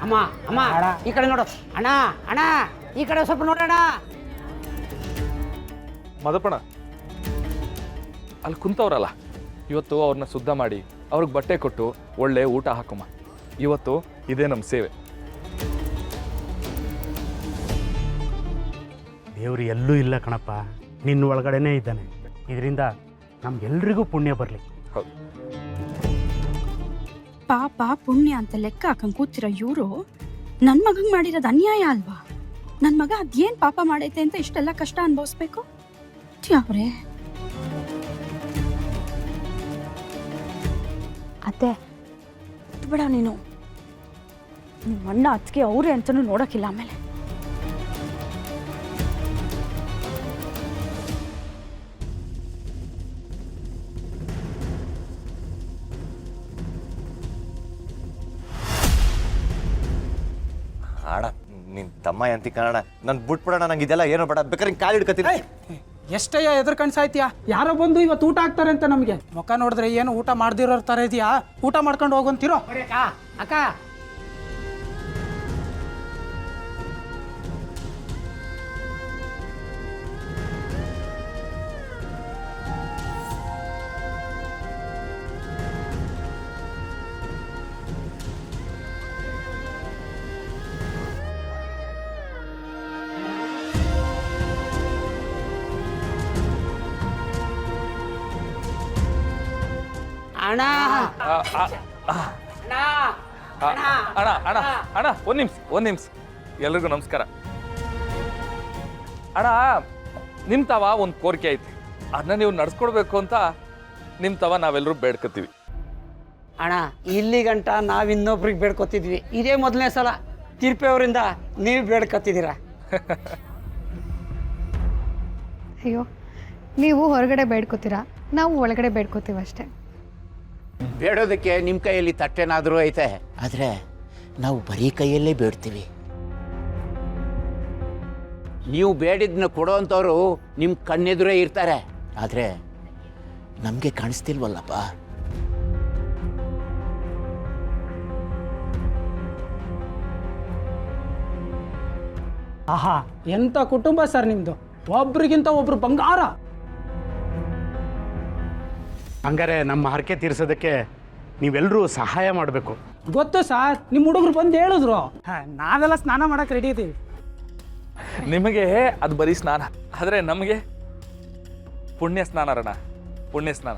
ಅಮ್ಮ ಅಮ್ಮ ಈ ಕಡೆ ನೋಡು. ಅಣ್ಣ ಅಣ್ಣ ಈ ಕಡೆ ಸ್ವಲ್ಪ ನೋಡೋಣ. ಮದಪಣ ಅಲ್ಲಿ ಕುಂತವ್ರಲ್ಲ, ಇವತ್ತು ಅವ್ರನ್ನ ಶುದ್ಧ ಮಾಡಿ ಅವ್ರಿಗೆ ಬಟ್ಟೆ ಕೊಟ್ಟು ಒಳ್ಳೆ ಊಟ ಹಾಕಮ್ಮ. ಇವತ್ತು ಇದೇ ನಮ್ಮ ಸೇವೆ. ದೇವ್ರು ಎಲ್ಲೂ ಇಲ್ಲ ಕಣಪ್ಪ, ನಿನ್ನ ಒಳಗಡೆನೇ ಇದ್ದಾನೆ. ಇದರಿಂದ ನಮ್ಗೆಲ್ರಿಗೂ ಪುಣ್ಯ ಬರಲಿ. ಹೌದು. ಪಾಪ ಪುಣ್ಯ ಅಂತ ಲೆಕ್ಕ ಹಾಕಂಗ್ ಕೂತಿರೋ ಇವರು ನನ್ನ ಮಗಂಗೆ ಮಾಡಿರೋದು ಅನ್ಯಾಯ ಅಲ್ವಾ? ನನ್ನ ಮಗ ಅದೇನು ಪಾಪ ಮಾಡೈತೆ ಅಂತ ಇಷ್ಟೆಲ್ಲ ಕಷ್ಟ ಅನುಭವಿಸ್ಬೇಕು? ಅವ್ರೆ ಅತ್ತೆ ಬಿಡ, ನೀನು ನಿಮ್ಮ ಅಣ್ಣ ಅತ್ತಿಗೆ ಅವ್ರೆ ಅಂತನೂ ನೋಡೋಕ್ಕಿಲ್ಲ. ಆಮೇಲೆ ಆಡ ನಿನ್ ತಮ್ಮ ಅಂತಿ ಕಾರಣ ನನ್ ಬಿಟ್ಬಿಡೋಣ, ನಂಗೆ ಇದೆಲ್ಲ ಏನೋ ಬೇಡ, ಬೇಕಾದ್ರೆ ಕಾಲು ಹಿಡ್ಕತ್ತೀನಿ. ಎಷ್ಟಯ್ಯ ಎದ್ರ ಕಣ್ಸಾಯ್ತೀಯಾ? ಯಾರೋ ಬಂದು ಇವತ್ತು ಊಟ ಹಾಕ್ತಾರೆ ಅಂತ ನಮಗೆ. ಮುಖ ನೋಡಿದ್ರೆ ಏನು ಊಟ ಮಾಡ್ದಿರೋ ಥರ ಇದೆಯಾ? ಊಟ ಮಾಡ್ಕೊಂಡು ಹೋಗಂತೀರೋ? ಅಕ್ಕ ಅಣ್ಣ ಅಣ್ಣ ಅಣ್ಣ ಅಣ್ಣ ಒಂದ್ ನಿಮಿಷ ಎಲ್ರಿಗೂ ನಮಸ್ಕಾರ. ಅಣ್ಣ, ನಿಮ್ಮ ತವ ಒಂದು ಕೋರಿಕೆ ಐತಿ, ಅದನ್ನ ನೀವು ನಡ್ಸ್ಕೊಡ್ಬೇಕು ಅಂತ ನಿಮ್ಮ ತವ ನಾವೆಲ್ಲರೂ ಬೇಡ್ಕೊತೀವಿ. ಅಣ್ಣ, ಇಲ್ಲಿ ಗಂಟ ನಾವು ಇನ್ನೊಬ್ರಿಗೆ ಬೇಡ್ಕೊತಿದ್ವಿ, ಇದೇ ಮೊದಲನೇ ಸಲ ತಿರ್ಪೆ ಅವರಿಂದ ನೀವು ಬೇಡ್ಕೊತಿದ್ದೀರಾ. ಅಯ್ಯೋ, ನೀವು ಹೊರಗಡೆ ಬೇಡ್ಕೋತೀರಾ, ನಾವು ಒಳಗಡೆ ಬೇಡ್ಕೋತೀವಿ ಅಷ್ಟೇ. ಬೇಡೋದಕ್ಕೆ ನಿಮ್ಮ ಕೈಯಲ್ಲಿ ತಟ್ಟೆನಾದರೂ ಐತೆ, ಆದರೆ ನಾವು ಬರೀ ಕೈಯಲ್ಲೇ ಬೇಡ್ತೀವಿ. ನೀವು ಬೇಡಿದ್ನ ಕೊಡೋವಂಥವ್ರು ನಿಮ್ಮ ಕಣ್ಣೆದುರೇ ಇರ್ತಾರೆ, ಆದರೆ ನಮಗೆ ಕಾಣಿಸ್ತಿಲ್ವಲ್ಲಪ್ಪ. ಆಹಾ, ಎಂಥ ಕುಟುಂಬ ಸರ್ ನಿಮ್ಮದು, ಒಬ್ರಿಗಿಂತ ಒಬ್ರು ಬಂಗಾರ. ಹಂಗಾರೆ ನಮ್ಮ ಹರಕೆ ತೀರಿಸೋದಕ್ಕೆ ನೀವೆಲ್ಲರೂ ಸಹಾಯ ಮಾಡಬೇಕು. ಗೊತ್ತು ಸರ್, ನಿಮ್ಮ ಹುಡುಗರು ಬಂದು ಹೇಳಿದ್ರು. ನಾವೆಲ್ಲ ಸ್ನಾನ ಮಾಡಕ್ಕೆ ರೆಡಿ ಇದ್ದೀವಿ. ನಿಮಗೆ ಅದು ಬರೀ ಸ್ನಾನ, ಆದರೆ ನಮಗೆ ಪುಣ್ಯ ಸ್ನಾನ ರಣ, ಪುಣ್ಯ ಸ್ನಾನ.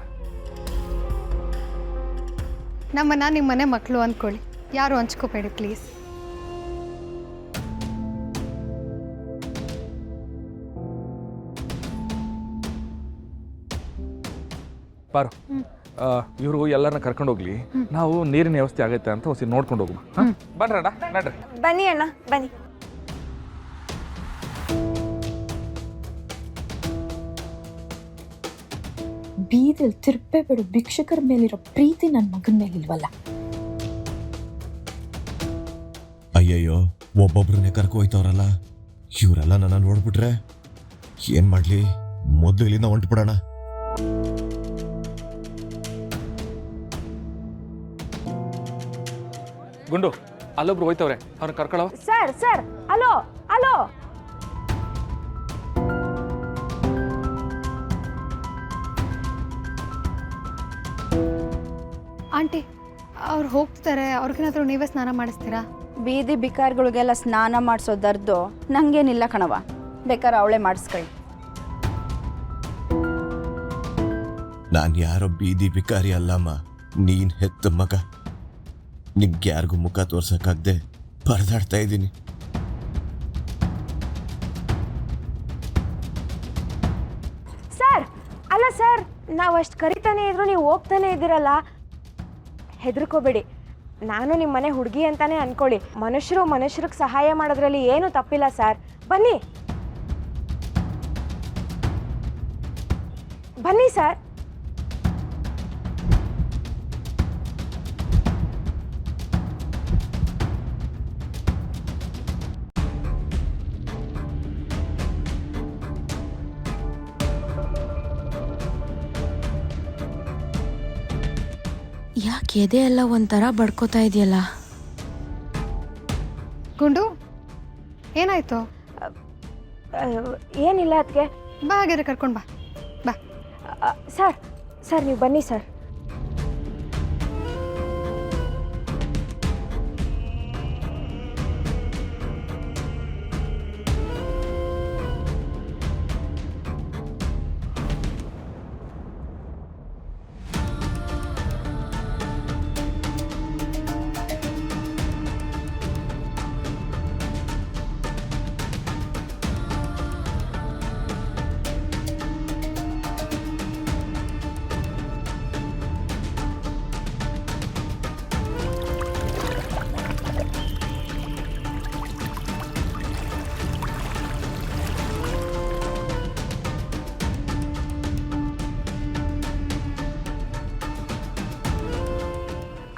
ನಮ್ಮನ್ನ ನಿಮ್ಮ ಮನೆ ಮಕ್ಕಳು ಅಂದ್ಕೊಳ್ಳಿ, ಯಾರು ಹಂಚ್ಕೋಬೇಡಿ ಪ್ಲೀಸ್. ಬಾರು, ಇವರು ಎಲ್ಲರನ್ನ ಕರ್ಕೊಂಡು ಹೋಗ್ಲಿ, ನಾವು ನೀರಿನ ವ್ಯವಸ್ಥೆ ಆಗೈತೆ ಅಂತ ಹೊಸಿ ನೋಡ್ಕೊಂಡು ಹೋಗುವ. ಬನ್ರಣ್ಣ, ನಡ್ರಿ. ಬನ್ನಿ ಅಣ್ಣ, ಬನ್ನಿ. ಬೀದಿಲ್ ತಿರ್ಪೆ ಬಿಡು ಭಿಕ್ಷಕರ ಮೇಲಿರೋ ಪ್ರೀತಿ ನನ್ನ ಮಗನ ಮೇಲಿಲ್ವಲ್ಲ. ಅಯ್ಯಯ್ಯೋ, ಒಬ್ಬೊಬ್ರನ್ನೇ ಕರ್ಕೊ ಹೋಯ್ತವ್ರಲ್ಲ, ಇವರೆಲ್ಲ ನನ್ನ ನೋಡ್ಬಿಟ್ರೆ ಏನ್ ಮಾಡ್ಲಿ? ಮೊದಲು ಇಲ್ಲಿಂದ ಹೊಂಟ್ಬಿಡೋಣ. ಗುಂಡು, ಅಲ್ಲೊಬ್ರು ಹೋಯ್ತವ್ರೆ, ಅವ್ರನ್ನ ಕರ್ಕೊಳ್ಳೋ. Sir sir, hello hello. Aunty, ಅವ್ರು ಹೋಗ್ತಾರೆ, ಅವ್ರಿಗೇನಾದರೂ ನೀವೇ ಸ್ನಾನ ಮಾಡಿಸ್ತೀರಾ? ಬೀದಿ ಬಿಕಾರಿಗಳಿಗೆಲ್ಲ ಸ್ನಾನ ಮಾಡಿಸೋದರ್ದು ನಂಗೇನಿಲ್ಲ ಕಣವ, ಬೇಕಾದ್ರೆ ಅವಳೇ ಮಾಡಿಸ್ಕೊಳ್ಳಿ. ನಾನು ಯಾರೋ ಬೀದಿ ಬಿಕಾರಿ ಅಲ್ಲಮ್ಮ, ನೀನ್ ಹೆತ್ತ ಮಗ. ನಿಮ್ಗೆ ಯಾರಿಗೂ ಮುಖ ತೋರ್ಸಕ್ಕಾಗ್ದೆ ಪರದಾಡ್ತಾ ಇದ್ದೀನಿ. ಸರ್, ಅಲ್ಲ ಸರ್, ನಾವು ಅಷ್ಟು ಕರಿತಾನೆ ಇದ್ರು ನೀವು ಹೋಗ್ತಾನೆ ಇದ್ದೀರಲ್ಲ, ಹೆದರ್ಕೋಬೇಡಿ. ನಾನು ನಿಮ್ಮ ಮನೆ ಹುಡುಗಿ ಅಂತಾನೆ ಅನ್ಕೊಳ್ಳಿ. ಮನುಷ್ಯರಿಗೆ ಸಹಾಯ ಮಾಡೋದ್ರಲ್ಲಿ ಏನು ತಪ್ಪಿಲ್ಲ ಸರ್. ಬನ್ನಿ ಬನ್ನಿ ಸರ್. ಯಾಕೆ ಎದೆ ಎಲ್ಲ ಒಂಥರ ಬಡ್ಕೋತಾ ಇದೆಯಲ್ಲ? ಗುಂಡು ಏನಾಯ್ತು? ಏನಿಲ್ಲ ಅದಕ್ಕೆ. ಬಾ ಹಾಗಾದ್ರೆ ಕರ್ಕೊಂಡು ಬಾ. ಬಾ. ಸರ್ ನೀವು ಬನ್ನಿ ಸರ್.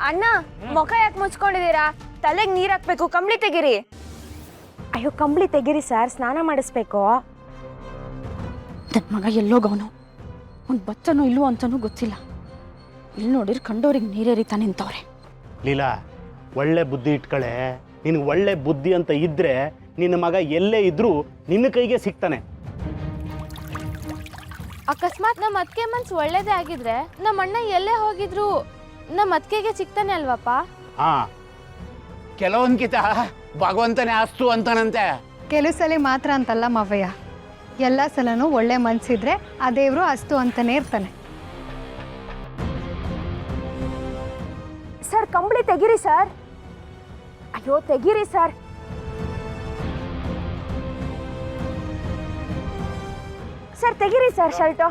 ಅಣ್ಣ, ಮುಖ ಯಾಕೆ ಮುಚ್ಕೊಂಡಿದ್ದೀರಾ? ತಲೆಗೆ ನೀರು ಹಾಕ್ಬೇಕು, ಕಂಬಳಿ ತೆಗೀರಿ. ಅಯ್ಯೋ, ಕಂಬಳಿ ತೆಗೀರಿ ಸರ್, ಸ್ನಾನ ಮಾಡಿಸ್ಬೇಕು. ನನ್ನ ಮಗ ಎಲ್ಲೋಗವನು, ಒಂದು ಬಚ್ಚನೋ ಇಲ್ವೋ ಅಂತನೂ ಗೊತ್ತಿಲ್ಲ. ಇಲ್ಲಿ ನೋಡಿದ್ರೆ ಕಂಡೋರಿಗೆ ನೀರೇರಿತಾ ನಿಂತವ್ರೆ. ಲೀಲಾ, ಒಳ್ಳೆ ಬುದ್ಧಿ ಇಟ್ಕಳೆ. ನಿನಗೆ ಒಳ್ಳೆ ಬುದ್ಧಿ ಅಂತ ಇದ್ದರೆ ನಿನ್ನ ಮಗ ಎಲ್ಲೇ ಇದ್ದರೂ ನಿನ್ನ ಕೈಗೆ ಸಿಗ್ತಾನೆ. ಅಕಸ್ಮಾತ್ ನಮ್ಮ ಅತ್ತಿಗೆ ಮನ್ಸು ಒಳ್ಳೇದೇ ಆಗಿದ್ರೆ ನಮ್ಮ ಅಣ್ಣ ಎಲ್ಲೇ ಹೋಗಿದ್ರು ನಮ್ಮ ಅತ್ತಿಗೆಗೆ ಸಿಗ್ತಾನೆ ಅಲ್ವಪ್ಪ? ಹಾಂ, ಕೆಲವೊಂದ್ಕಿತ ಭಗವಂತನೇ ಅಸ್ತು ಅಂತಾನಂತೆ. ಕೆಲವು ಸಲ ಮಾತ್ರ ಅಂತಲ್ಲ ಮಾವಯ್ಯ, ಎಲ್ಲ ಸಲನೂ ಒಳ್ಳೆ ಮನ್ಸಿದ್ರೆ ಆ ದೇವರು ಅಸ್ತು ಅಂತಾನೆ ಇರ್ತಾನೆ. ಸರ್, ಕಂಬಳಿ ತೆಗೀರಿ ಸರ್. ಅಯ್ಯೋ, ತೆಗೀರಿ ಸರ್. ಸರ್, ತೆಗೀರಿ ಸರ್ ಶರ್ಟು.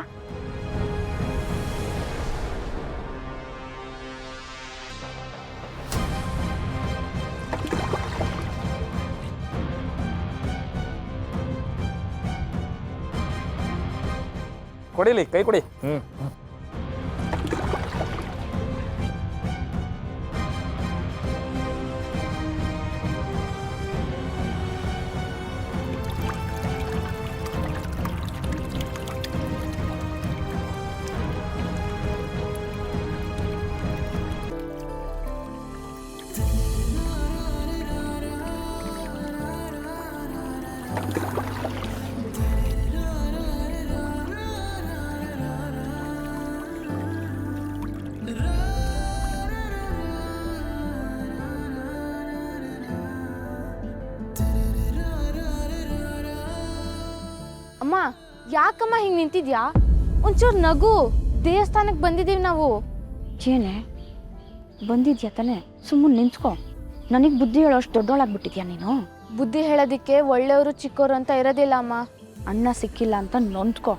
ಕೊಡಿಲಿ, ಕೈ ಕೊಡಿ. ಅಮ್ಮ, ಯಾಕಮ್ಮ ಹಿಂಗೆ ನಿಂತಿದ್ಯಾ? ಒಂಚೂರು ನಗು. ದೇವಸ್ಥಾನಕ್ಕೆ ಬಂದಿದ್ದೀವಿ ನಾವು. ಏನೇ ಬಂದಿದ್ಯಾ ತಾನೆ? ಸುಮ್ಮನೆ ನಿಂತ್ಕೊ. ನನಗೆ ಬುದ್ಧಿ ಹೇಳೋಷ್ಟು ದೊಡ್ಡೋಳಾಗ್ಬಿಟ್ಟಿದ್ಯಾ ನೀನು? ಬುದ್ಧಿ ಹೇಳೋದಕ್ಕೆ ಒಳ್ಳೆಯವರು ಚಿಕ್ಕವರು ಅಂತ ಇರೋದಿಲ್ಲ ಅಮ್ಮ. ಅಣ್ಣ ಸಿಕ್ಕಿಲ್ಲ ಅಂತ ನೊಂದ್ಕೊ.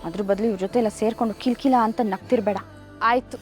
ಅದ್ರ ಬದಲು ಇವ್ರ ಜೊತೆ ಎಲ್ಲ ಸೇರ್ಕೊಂಡು ಕಿಲ್ಕಿಲ್ಲ ಅಂತ ನಗ್ತಿರ್ಬೇಡ. ಆಯ್ತು.